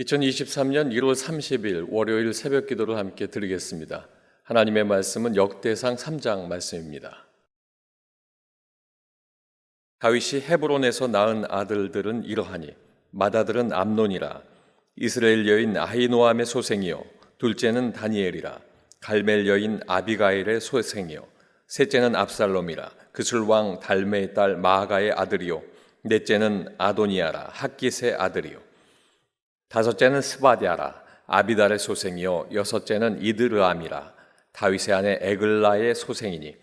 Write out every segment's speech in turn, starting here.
2023년 1월 30일 월요일 새벽 기도를 함께 드리겠습니다. 하나님의 말씀은 역대상 3장 말씀입니다. 다윗이 헤브론에서 낳은 아들들은 이러하니 맏아들은 암논이라. 이스라엘 여인 아히노암의 소생이요 둘째는 다니엘이라. 갈멜 여인 아비가일의 소생이요 셋째는 압살롬이라. 그술 왕 달메의 딸 마아가의 아들이요 넷째는 아도니아라. 핫깃의 아들이요 다섯째는 스바디아라. 아비달의 소생이요 여섯째는 이드르암이라. 다윗의 아내 에글라의 소생이니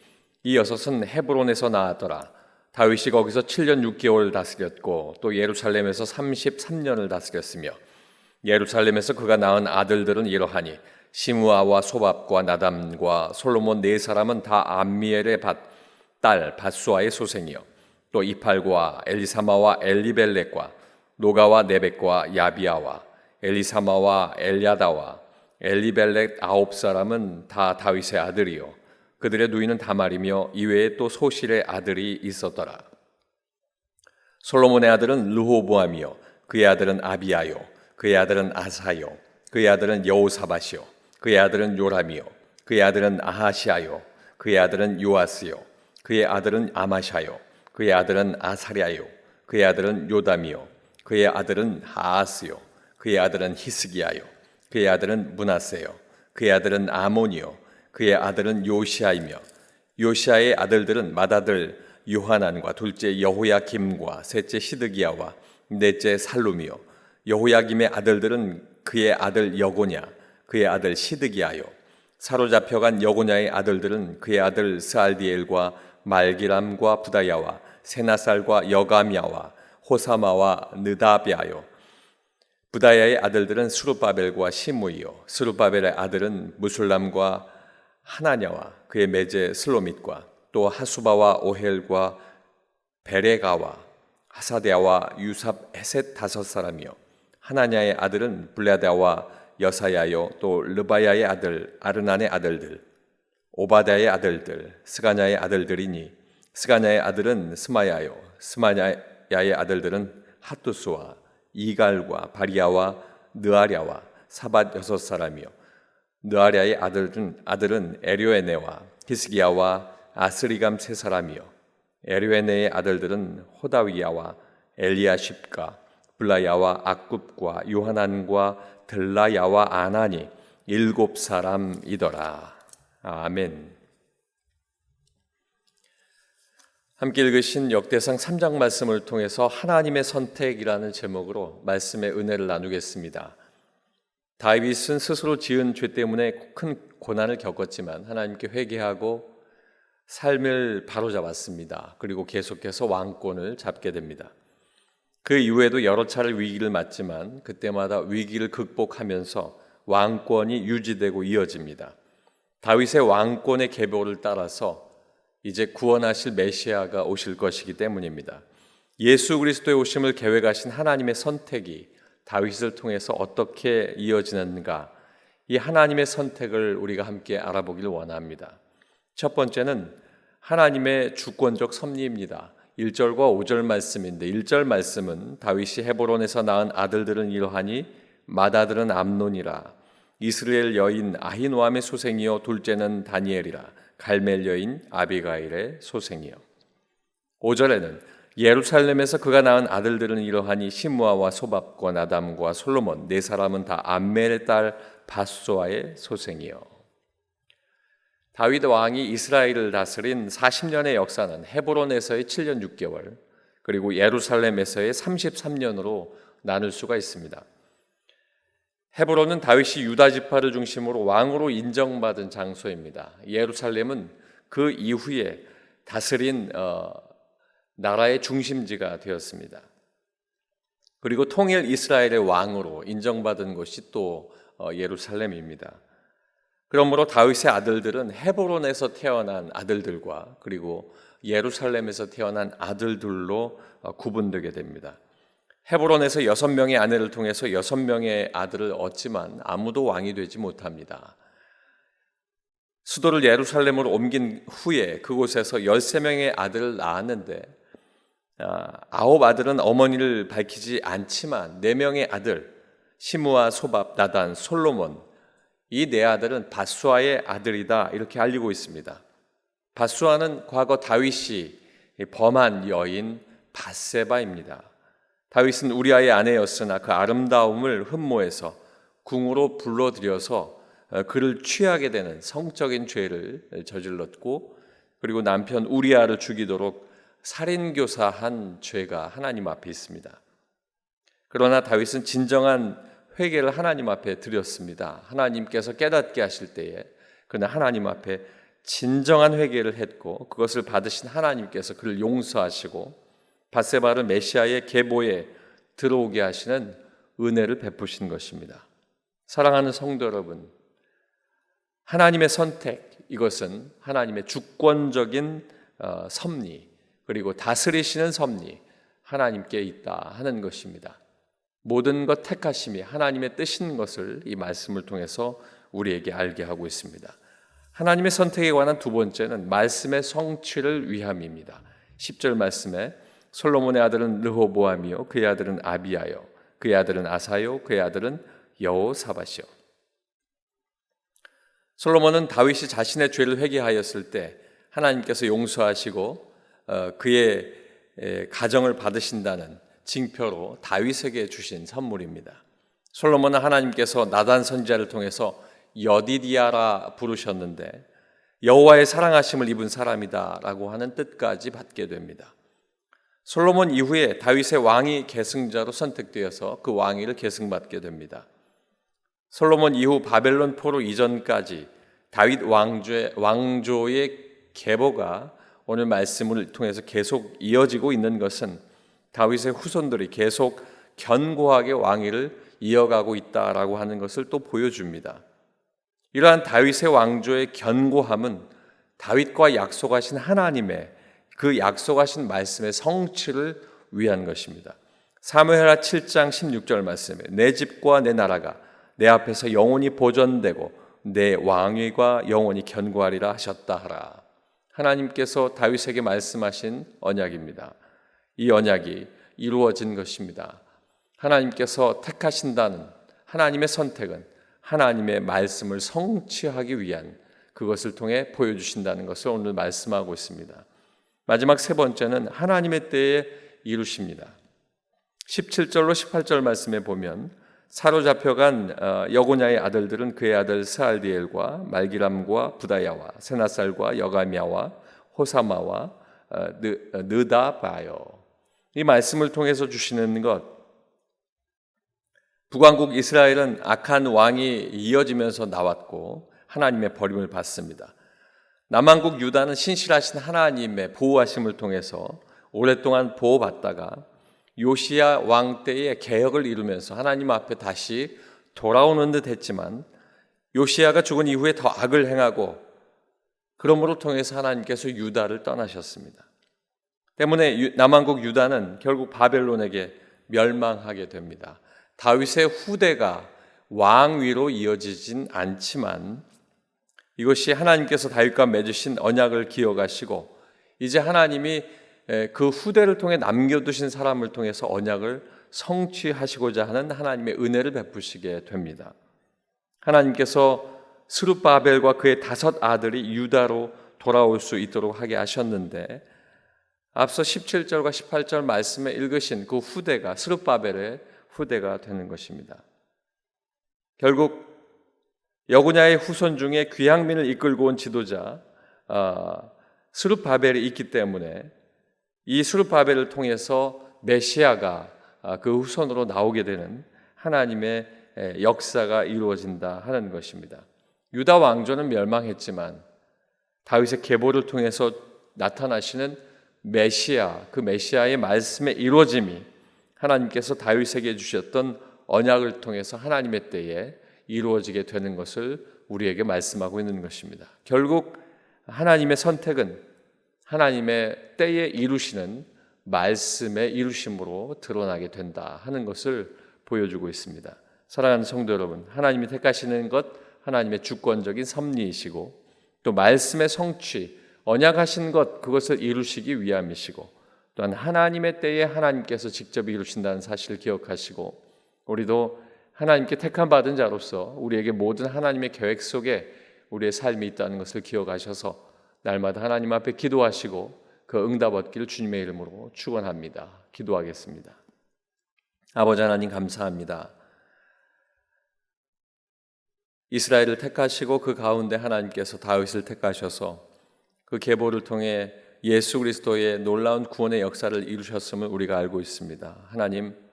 이 여섯은 헤브론에서 나왔더라. 다윗이 거기서 7년 6개월 다스렸고 또 예루살렘에서 33년을 다스렸으며 예루살렘에서 그가 낳은 아들들은 이러하니 시므아와 소밥과 나담과 솔로몬 네 사람은 다 암미엘의 딸 밧수아의 소생이요 또 이팔과 엘리사마와 엘리벨렉과 노가와 네벡과 야비아와 엘리사마와 엘야다와 엘리벨렉 9사람은 다 다윗의 아들이요 그들의 누이는 다말이며 이외에 또 소실의 아들이 있었더라. 솔로몬의 아들은 르호보암이요 그의 아들은 아비야요 그의 아들은 아사요 그의 아들은 여호사밧이요 그의 아들은 요람이요 그의 아들은 아하시아요 그의 아들은 요아스요 그의 아들은 아마샤요 그의 아들은 아사랴요 그의 아들은 요담이요 그의 아들은 하아스요 그의 아들은 히스기야요 그의 아들은 므낫세요 그의 아들은 아몬이요 그의 아들은 요시아이며 요시아의 아들들은 맏아들 요하난과 둘째 여호야김과 셋째 시드기야와 넷째 살룸이요 여호야김의 아들들은 그의 아들 여고냐 그의 아들 시드기야요 사로잡혀간 여고냐의 아들들은 그의 아들 스알디엘과 말기람과 부다야와 세나살과 여가미야와 호사마와 느다비아요 부다야의 아들들은 스룹바벨과 시므이요 스룹바벨의 아들은 무술람과 하나냐와 그의 매제 슬로밋과 또 하수바와 오헬과 베레가와 하사데아와 유삽 에셋 5사람이요 하나냐의 아들은 블레다와 여사야요 또 르바야의 아들 아르난의 아들들 오바다의 아들들 스가냐의 아들들이니 스가냐의 아들은 스마야요 스마야의 아들들은 핫두스와 이갈과 바리아와 느아랴와 사밧 6사람이요 느아랴의 아들은 에료에네와 히스기야와 아스리감 3사람이요 에료에네의 아들들은 호다위야와 엘리야십과 블라야와 악굽과 요하난과 들라야와 아나니 7사람이더라. 아멘. 함께 읽으신 역대상 3장 말씀을 통해서 하나님의 선택이라는 제목으로 말씀의 은혜를 나누겠습니다. 다윗은 스스로 지은 죄 때문에 큰 고난을 겪었지만 하나님께 회개하고 삶을 바로잡았습니다. 그리고 계속해서 왕권을 잡게 됩니다. 그 이후에도 여러 차례 위기를 맞지만 그때마다 위기를 극복하면서 왕권이 유지되고 이어집니다. 다윗의 왕권의 계보를 따라서 이제 구원하실 메시아가 오실 것이기 때문입니다. 예수 그리스도의 오심을 계획하신 하나님의 선택이 다윗을 통해서 어떻게 이어지는가, 이 하나님의 선택을 우리가 함께 알아보기를 원합니다. 첫 번째는 하나님의 주권적 섭리입니다. 1절과 5절 말씀인데 1절 말씀은 다윗이 헤브론에서 낳은 아들들은 이러하니 맏아들은 암논이라. 이스라엘 여인 아히노암의 소생이요 둘째는 다니엘이라. 갈멜 여인 아비가일의 소생이요. 5절에는 예루살렘에서 그가 낳은 아들들은 이러하니 시므아와 소밥과 나담과 솔로몬 4사람은 다 암멜의 딸 밧수아의 소생이요. 다윗 왕이 이스라엘을 다스린 40년의 역사는 헤브론에서의 7년 6개월 그리고 예루살렘에서의 33년으로 나눌 수가 있습니다. 헤브론은 다윗이 유다 지파를 중심으로 왕으로 인정받은 장소입니다. 예루살렘은 그 이후에 다스린 나라의 중심지가 되었습니다. 그리고 통일 이스라엘의 왕으로 인정받은 곳이 또 예루살렘입니다. 그러므로 다윗의 아들들은 헤브론에서 태어난 아들들과 그리고 예루살렘에서 태어난 아들들로 구분되게 됩니다. 헤브론에서 6명의 아내를 통해서 6명의 아들을 얻지만 아무도 왕이 되지 못합니다. 수도를 예루살렘으로 옮긴 후에 그곳에서 13명의 아들을 낳았는데 9 아들은 어머니를 밝히지 않지만 4명의 아들, 시므아, 소밥, 나단, 솔로몬, 이 네 아들은 밧수아의 아들이다 이렇게 알리고 있습니다. 밧수아는 과거 다윗이 범한 여인 밧세바입니다. 다윗은 우리아의 아내였으나 그 아름다움을 흠모해서 궁으로 불러들여서 그를 취하게 되는 성적인 죄를 저질렀고, 그리고 남편 우리아를 죽이도록 살인교사한 죄가 하나님 앞에 있습니다. 그러나 다윗은 진정한 회개를 하나님 앞에 드렸습니다. 하나님께서 깨닫게 하실 때에 그는 하나님 앞에 진정한 회개를 했고, 그것을 받으신 하나님께서 그를 용서하시고 밧세바를 메시아의 계보에 들어오게 하시는 은혜를 베푸신 것입니다. 사랑하는 성도 여러분, 하나님의 선택, 이것은 하나님의 주권적인 섭리, 그리고 다스리시는 섭리, 하나님께 있다 하는 것입니다. 모든 것 택하심이 하나님의 뜻인 것을 이 말씀을 통해서 우리에게 알게 하고 있습니다. 하나님의 선택에 관한 두 번째는 말씀의 성취를 위함입니다. 10절 말씀에 솔로몬의 아들은 르호보암이요, 그의 아들은 아비야요, 그의 아들은 아사요, 그의 아들은 여호사밧이요. 솔로몬은 다윗이 자신의 죄를 회개하였을 때 하나님께서 용서하시고 그의 가정을 받으신다는 징표로 다윗에게 주신 선물입니다. 솔로몬은 하나님께서 나단 선지자를 통해서 여디디아라 부르셨는데 여호와의 사랑하심을 입은 사람이다라고 하는 뜻까지 받게 됩니다. 솔로몬 이후에 다윗의 왕위 계승자로 선택되어서 그 왕위를 계승받게 됩니다. 솔로몬 이후 바벨론 포로 이전까지 다윗 왕조의 계보가 오늘 말씀을 통해서 계속 이어지고 있는 것은 다윗의 후손들이 계속 견고하게 왕위를 이어가고 있다라고 하는 것을 또 보여줍니다. 이러한 다윗의 왕조의 견고함은 다윗과 약속하신 하나님의 그 약속하신 말씀의 성취를 위한 것입니다. 사무엘하 7장 16절 말씀에 내 집과 내 나라가 내 앞에서 영원히 보존되고 내 왕위가 영원히 견고하리라 하셨다 하라. 하나님께서 다윗에게 말씀하신 언약입니다. 이 언약이 이루어진 것입니다. 하나님께서 택하신다는 하나님의 선택은 하나님의 말씀을 성취하기 위한 그것을 통해 보여주신다는 것을 오늘 말씀하고 있습니다. 마지막 세 번째는 하나님의 때에 이루십니다. 17절로 18절 말씀에 보면 사로잡혀간 여고냐의 아들들은 그의 아들 스알디엘과 말기람과 부다야와 세나살과 여가미야와 호사마와 느다바요. 이 말씀을 통해서 주시는 것, 북왕국 이스라엘은 악한 왕이 이어지면서 나왔고 하나님의 버림을 받습니다. 남왕국 유다는 신실하신 하나님의 보호하심을 통해서 오랫동안 보호받다가 요시야 왕 때의 개혁을 이루면서 하나님 앞에 다시 돌아오는 듯 했지만 요시야가 죽은 이후에 더 악을 행하고 그러므로 통해서 하나님께서 유다를 떠나셨습니다. 때문에 남왕국 유다는 결국 바벨론에게 멸망하게 됩니다. 다윗의 후대가 왕위로 이어지진 않지만 이것이 하나님께서 다윗과 맺으신 언약을 기억하시고 이제 하나님이 그 후대를 통해 남겨두신 사람을 통해서 언약을 성취하시고자 하는 하나님의 은혜를 베푸시게 됩니다. 하나님께서 스룹바벨과 그의 5 아들이 유다로 돌아올 수 있도록 하게 하셨는데 앞서 17절과 18절 말씀에 읽으신 그 후대가 스룹바벨의 후대가 되는 것입니다. 결국 여고냐의 후손 중에 귀향민을 이끌고 온 지도자 스룹바벨이 있기 때문에 이 스룹바벨을 통해서 메시아가 그 후손으로 나오게 되는 하나님의 역사가 이루어진다 하는 것입니다. 유다 왕조는 멸망했지만 다윗의 계보를 통해서 나타나시는 메시아, 그 메시아의 말씀의 이루어짐이 하나님께서 다윗에게 주셨던 언약을 통해서 하나님의 때에 이루어지게 되는 것을 우리에게 말씀하고 있는 것입니다. 결국 하나님의 선택은 하나님의 때에 이루시는 말씀의 이루심으로 드러나게 된다 하는 것을 보여주고 있습니다. 사랑하는 성도 여러분, 하나님이 택하시는 것 하나님의 주권적인 섭리이시고 또 말씀의 성취, 언약하신 것 그것을 이루시기 위함이시고 또한 하나님의 때에 하나님께서 직접 이루신다는 사실을 기억하시고 우리도 하나님께 택함 받은 자로서 우리에게 모든 하나님의 계획 속에 우리의 삶이 있다는 것을 기억하셔서 날마다 하나님 앞에 기도하시고 그 응답 얻기를 주님의 이름으로 축원합니다. 기도하겠습니다. 아버지 하나님 감사합니다. 이스라엘을 택하시고 그 가운데 하나님께서 다윗을 택하셔서 그 계보를 통해 예수 그리스도의 놀라운 구원의 역사를 이루셨음을 우리가 알고 있습니다. 하나님,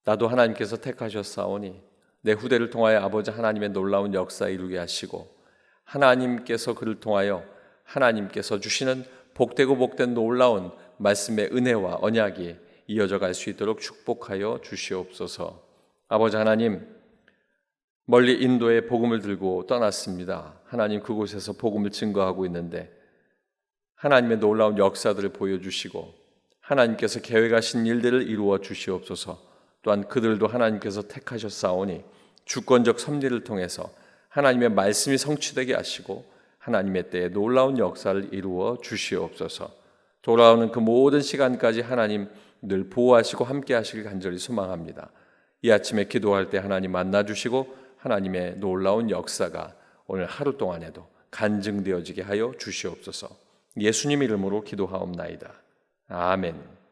나도 하나님께서 택하셨사오니 내 후대를 통하여 아버지 하나님의 놀라운 역사 이루게 하시고 하나님께서 그를 통하여 하나님께서 주시는 복되고 복된 놀라운 말씀의 은혜와 언약이 이어져 갈 수 있도록 축복하여 주시옵소서. 아버지 하나님, 멀리 인도에 복음을 들고 떠났습니다. 하나님, 그곳에서 복음을 증거하고 있는데 하나님의 놀라운 역사들을 보여주시고 하나님께서 계획하신 일들을 이루어 주시옵소서. 또한 그들도 하나님께서 택하셨사오니 주권적 섭리를 통해서 하나님의 말씀이 성취되게 하시고 하나님의 때에 놀라운 역사를 이루어 주시옵소서. 돌아오는 그 모든 시간까지 하나님 늘 보호하시고 함께 하시길 간절히 소망합니다. 이 아침에 기도할 때 하나님 만나주시고 하나님의 놀라운 역사가 오늘 하루 동안에도 간증되어지게 하여 주시옵소서. 예수님 이름으로 기도하옵나이다. 아멘.